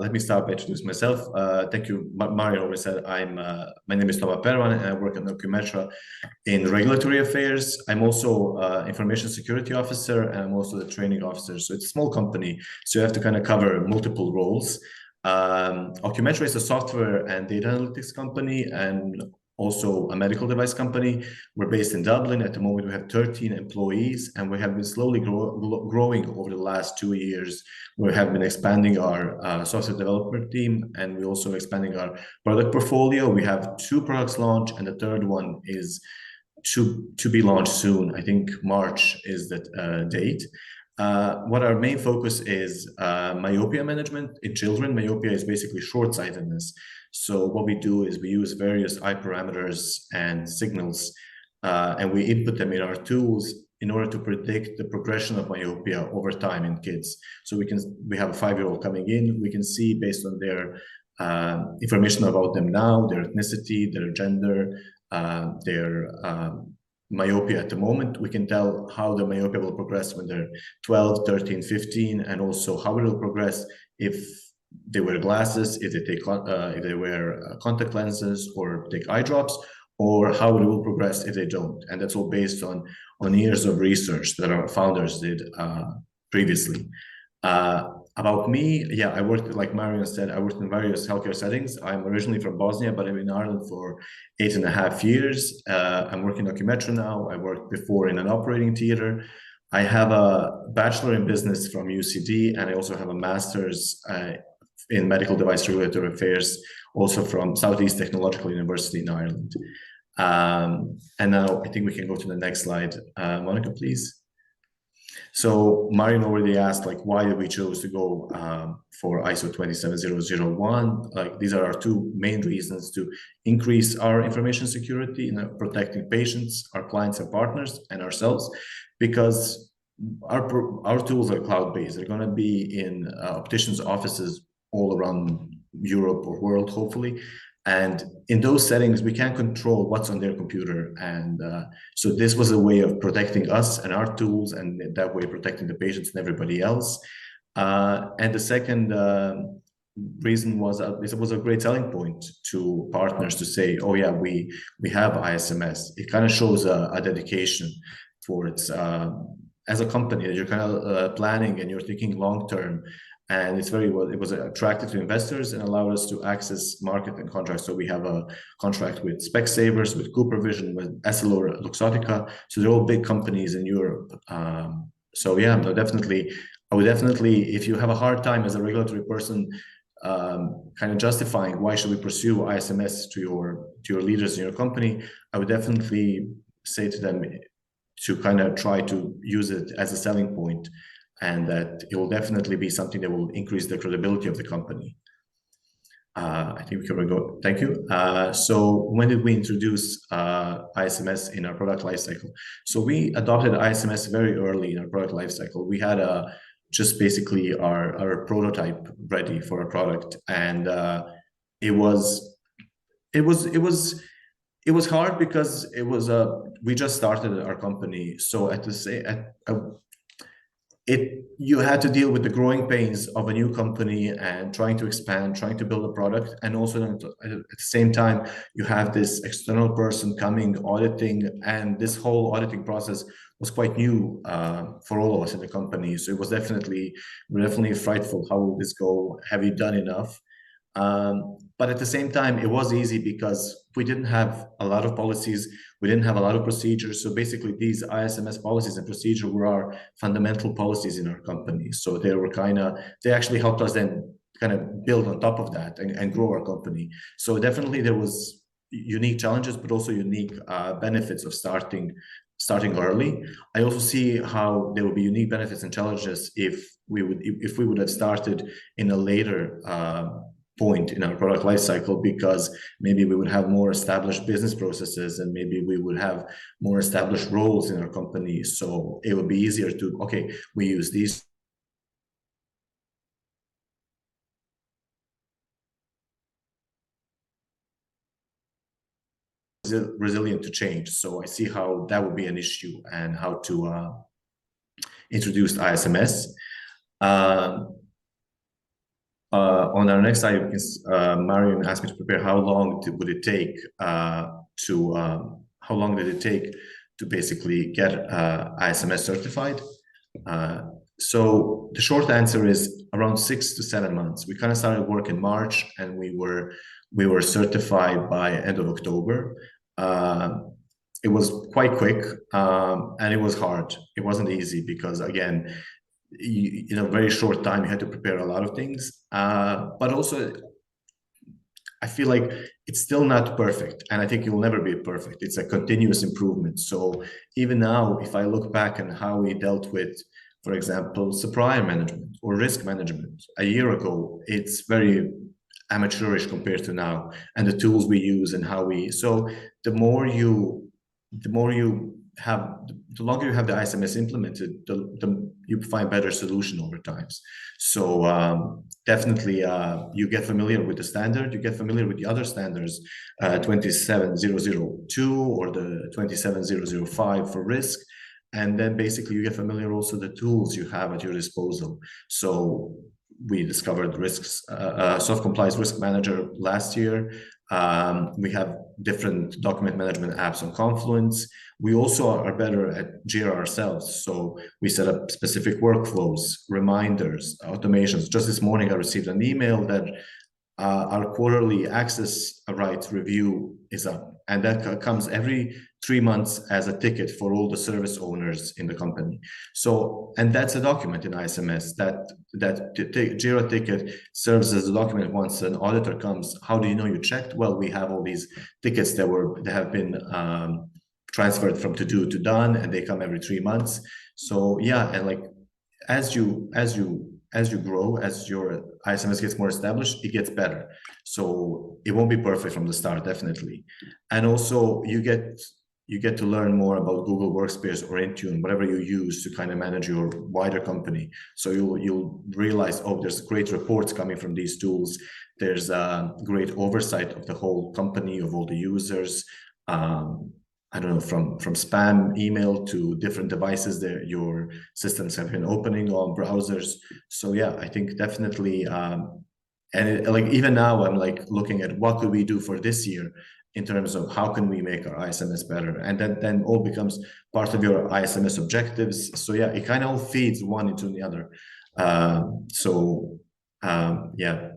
let me start by introducing myself. Thank you, Mario already said my name is Toma Pervan, and I work at Ocumetra in regulatory affairs. I'm also information security officer, and I'm also the training officer. So it's a small company, so you have to kind of cover multiple roles. Ocumetra is a software and data analytics company, and also a medical device company. We're based in Dublin. At the moment, we have 13 employees, and we have been slowly growing over the last 2 years. We have been expanding our software development team, and we're also expanding our product portfolio. We have 2 products launched, and the third one is to be launched soon. I think March is the date. What our main focus is myopia management in children. Myopia is basically short-sightedness. So what we do is we use various eye parameters and signals, and we input them in our tools in order to predict the progression of myopia over time in kids. So we have a 5-year-old coming in. We can see based on their information about them now, their ethnicity, their gender, their myopia at the moment. We can tell how the myopia will progress when they're 12, 13, 15, and also how it will progress if they wear glasses, if they wear contact lenses or take eye drops, or how it will progress if they don't. And that's all based on years of research that our founders did previously. About me, yeah, I worked, like Marion said, I worked in various healthcare settings. I'm originally from Bosnia, but I'm in Ireland for 8.5 years. I'm working at Ocumetra now. I worked before in an operating theater. I have a bachelor in business from UCD, and I also have a master's in medical device regulatory affairs, also from Southeast Technological University in Ireland. And now I think we can go to the next slide. Monica, please. So Marion already asked, like, why did we choose to go for ISO 27001? Like, these are our 2 main reasons: to increase our information security in protecting patients, our clients and partners, and ourselves, because our tools are cloud-based. They're going to be in opticians' offices all around Europe or world, hopefully. And in those settings, we can't control what's on their computer. And so this was a way of protecting us and our tools, and that way protecting the patients and everybody else. And the second reason was it was a great selling point to partners to say, oh yeah, we have ISMS. It kind of shows a dedication towards, as a company, that you're kind of planning and you're thinking long-term. And it's it was attractive to investors and allowed us to access market and contracts. So we have a contract with Specsavers, with CooperVision, with EssilorLuxottica. So they're all big companies in Europe. So yeah, no, definitely, I would definitely, if you have a hard time as a regulatory person, kind of justifying why should we pursue ISMS to your leaders in your company, I would definitely say to them to kind of try to use it as a selling point, and that it will definitely be something that will increase the credibility of the company. I think we can go. Thank you. So when did we introduce ISMS in our product lifecycle? So we adopted ISMS very early in our product lifecycle. We had just basically our prototype ready for a product, and it was hard because we just started our company. So you had to deal with the growing pains of a new company and trying to expand, trying to build a product. And also at the same time, you have this external person coming, auditing, and this whole auditing process was quite new for all of us in the company. So it was definitely frightful. How will this go? Have you done enough? But at the same time, it was easy because we didn't have a lot of policies. We didn't have a lot of procedures. So basically these ISMS policies and procedures were our fundamental policies in our company. So they actually helped us then kind of build on top of that and grow our company. So definitely there was unique challenges, but also unique benefits of starting early. I also see how there will be unique benefits and challenges if we would have started in a later point in our product lifecycle, because maybe we would have more established business processes and maybe we would have more established roles in our company. So it would be easier to, okay, we use these resilient to change. So I see how that would be an issue and how to introduce ISMS. On our next slide, Marion asked me to prepare how long would it take how long did it take to basically get ISMS certified? So the short answer is around 6 to 7 months. We kind of started work in March, and we were certified by end of October. It was quite quick, and it was hard. It wasn't easy because, again, in a very short time, you had to prepare a lot of things. But also, I feel like it's still not perfect, and I think it will never be perfect. It's a continuous improvement. So even now, if I look back on how we dealt with, for example, supplier management or risk management a year ago, it's very amateurish compared to now, and the tools we use and how we. So the more you have, the longer you have the ISMS implemented, the you find better solution over times. So definitely you get familiar with the standard, you get familiar with the other standards, 27002 or the 27005 for risk. And then basically you get familiar also the tools you have at your disposal. So we discovered risks, SoftComply's Risk Manager last year. We have different document management apps on Confluence. We also are better at Jira ourselves. So we set up specific workflows, reminders, automations. Just this morning, I received an email that our quarterly access rights review is up. And that comes every 3 months as a ticket for all the service owners in the company. So, and that's a document in ISMS. That Jira ticket serves as a document once an auditor comes. How do you know you checked? Well, we have all these tickets that have been transferred from to do to done, and they come every 3 months. So yeah, and like as you grow, as your ISMS gets more established, it gets better. So it won't be perfect from the start, definitely. And also you get to learn more about Google Workspace or Intune, whatever you use to kind of manage your wider company. So you'll realize, oh, there's great reports coming from these tools. There's a great oversight of the whole company, of all the users. I don't know, from spam email to different devices that your systems have been opening on browsers. So yeah, I think definitely, like even now I'm like looking at what could we do for this year in terms of how can we make our ISMS better, and then all becomes part of your ISMS objectives. So yeah, it kind of all feeds one into the other. Yeah.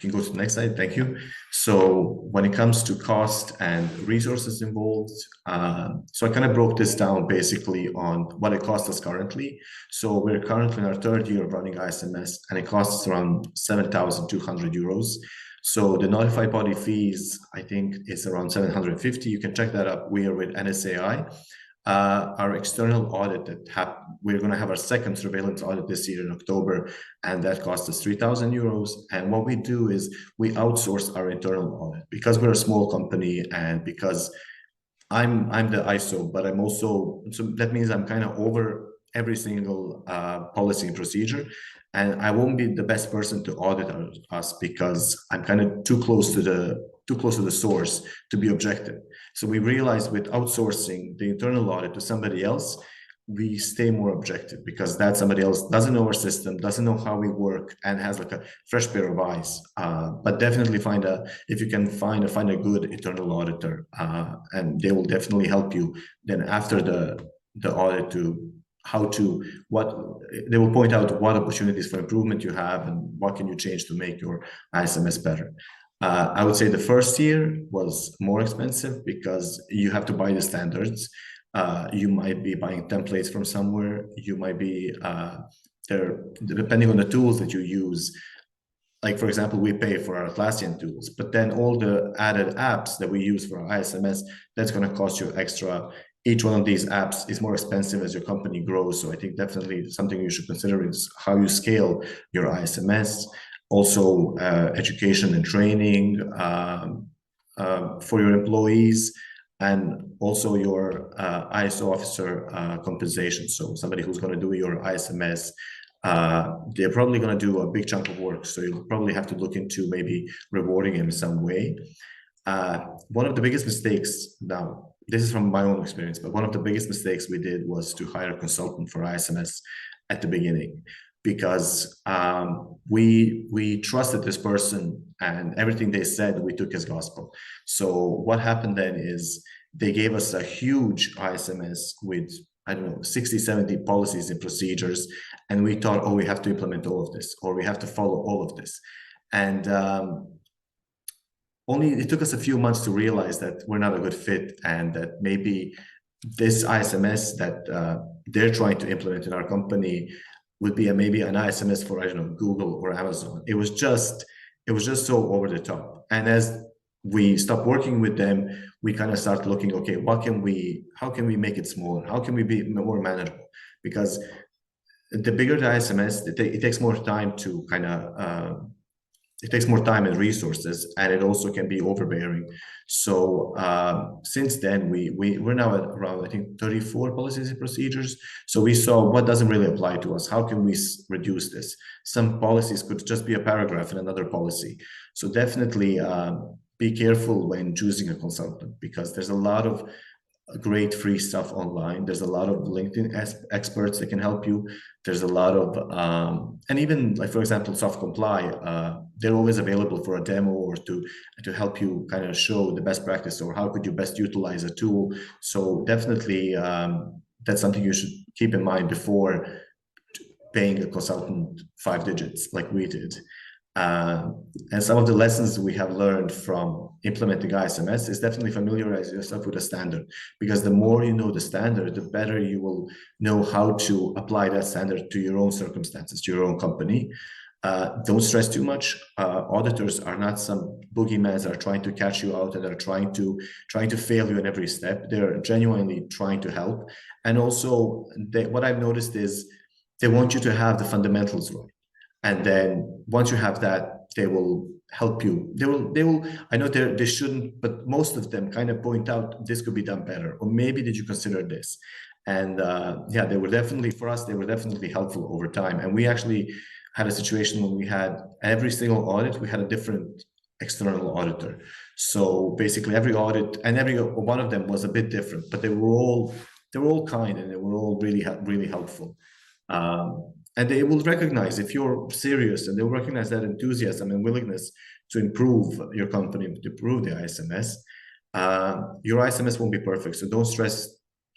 You can go to the next slide. Thank you. So when it comes to cost and resources involved, so I kind of broke this down basically on what it costs us currently. So we're currently in our 3rd year of running ISMS, and it costs around 7,200 euros. So the notified body fees, I think, is around 750. You can check that up. We are with NSAI. Our external audit we're going to have our 2nd surveillance audit this year in October, and that costs us 3,000 euros. And what we do is we outsource our internal audit because we're a small company, and because I'm the ISO, but I'm also, so that means I'm kind of over every single policy and procedure, and I won't be the best person to audit us because I'm kind of too close to the source to be objective. So we realized with outsourcing the internal audit to somebody else, we stay more objective because that somebody else doesn't know our system, doesn't know how we work, and has like a fresh pair of eyes. But definitely if you can find a good internal auditor, and they will definitely help you then after the audit they will point out what opportunities for improvement you have and what can you change to make your ISMS better. I would say the first year was more expensive because you have to buy the standards. You might be buying templates from somewhere. You might be depending on the tools that you use. Like, for example, we pay for our Atlassian tools, but then all the added apps that we use for our ISMS, that's going to cost you extra. Each one of these apps is more expensive as your company grows. So I think definitely something you should consider is how you scale your ISMS. Also, education and training for your employees, and also your ISO officer compensation. So somebody who's going to do your ISMS, they're probably going to do a big chunk of work. So you'll probably have to look into maybe rewarding him in some way. One of the biggest mistakes, now this is from my own experience, but one of the biggest mistakes we did was to hire a consultant for ISMS at the beginning. because we trusted this person, and everything they said we took as gospel. So what happened then is they gave us a huge ISMS with, I don't know, 60, 70 policies and procedures. And we thought, oh, we have to implement all of this, or we have to follow all of this. And only it took us a few months to realize that we're not a good fit, and that maybe this ISMS that they're trying to implement in our company would be maybe an ISMS for, I don't know, Google or Amazon. It was just so over the top. And as we stopped working with them, we kind of start looking, okay, how can we make it smaller? How can we be more manageable? Because the bigger the ISMS, it takes more time to kind of it takes more time and resources, and it also can be overbearing. So since then, we're now at around, I think, 34 policies and procedures. So we saw what doesn't really apply to us. How can we reduce this? Some policies could just be a paragraph in another policy. So definitely be careful when choosing a consultant, because there's a lot of great free stuff online. There's a lot of LinkedIn experts that can help you. There's a lot of, and even like, for example, SoftComply, they're always available for a demo or to help you kind of show the best practice, or how could you best utilize a tool. So definitely that's something you should keep in mind before paying a consultant 5 digits like we did. And some of the lessons we have learned from implementing ISMS is definitely familiarize yourself with the standard, because the more you know the standard, the better you will know how to apply that standard to your own circumstances, to your own company. Don't stress too much. Auditors are not some boogeymen that are trying to catch you out and are trying to fail you in every step. They're genuinely trying to help. And also, what I've noticed is they want you to have the fundamentals right. And then once you have that, they will help you. They will, I know they shouldn't, but most of them kind of point out this could be done better, or maybe did you consider this? And yeah, they were definitely, for us, they were definitely helpful over time. And we actually had a situation when we had every single audit, we had a different external auditor. So basically every audit, and every one of them was a bit different, but they were all kind, and they were all really helpful. And they will recognize if you're serious, and they'll recognize that enthusiasm and willingness to improve your company, to improve the ISMS. Your ISMS won't be perfect, so don't stress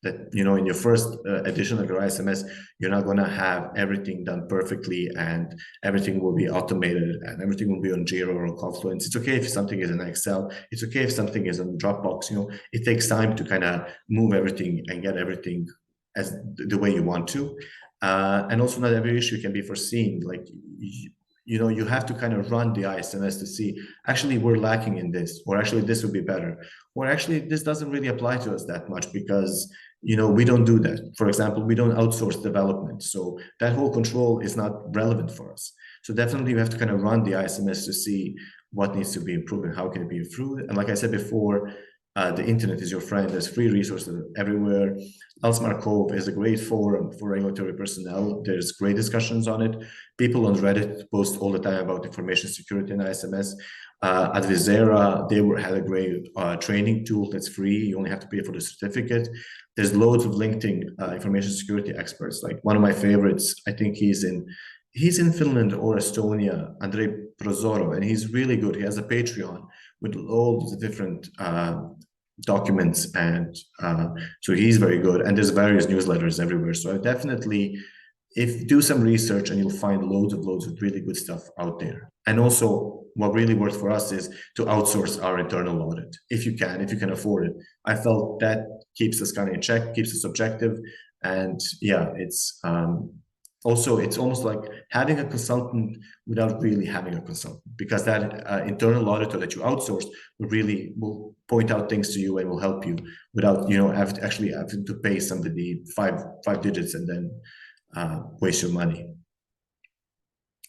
that, you know, in your first edition of your ISMS, you're not going to have everything done perfectly, and everything will be automated, and everything will be on Jira or on Confluence. It's okay if something is in Excel. It's okay if something is on Dropbox. You know, it takes time to kind of move everything and get everything as the way you want to. And also, not every issue can be foreseen. Like, you know, you have to kind of run the ISMS to see, actually, we're lacking in this, or actually this would be better, or actually this doesn't really apply to us that much, because, you know, we don't do that. For example, we don't outsource development. So that whole control is not relevant for us. So definitely we have to kind of run the ISMS to see what needs to be improved and how can it be improved. And like I said before, the internet is your friend. There's free resources everywhere. Elsmar Cove is a great forum for regulatory personnel. There's great discussions on it. People on Reddit post all the time about information security and ISMS. At Visera, they had a great training tool that's free. You only have to pay for the certificate. There's loads of LinkedIn information security experts. Like, one of my favorites, I think he's in Finland or Estonia, Andrei Prozorov, and he's really good. He has a Patreon with all the different documents, and so he's very good. And there's various newsletters everywhere. So I definitely, do some research, and you'll find loads of really good stuff out there. And also, what really worked for us is to outsource our internal audit, if you can afford it. I felt that keeps us kind of in check, keeps us objective, and yeah, it's also, it's almost like having a consultant without really having a consultant, because that internal auditor that you outsource will point out things to you and will help you without, you know, actually having to pay somebody five digits and then waste your money.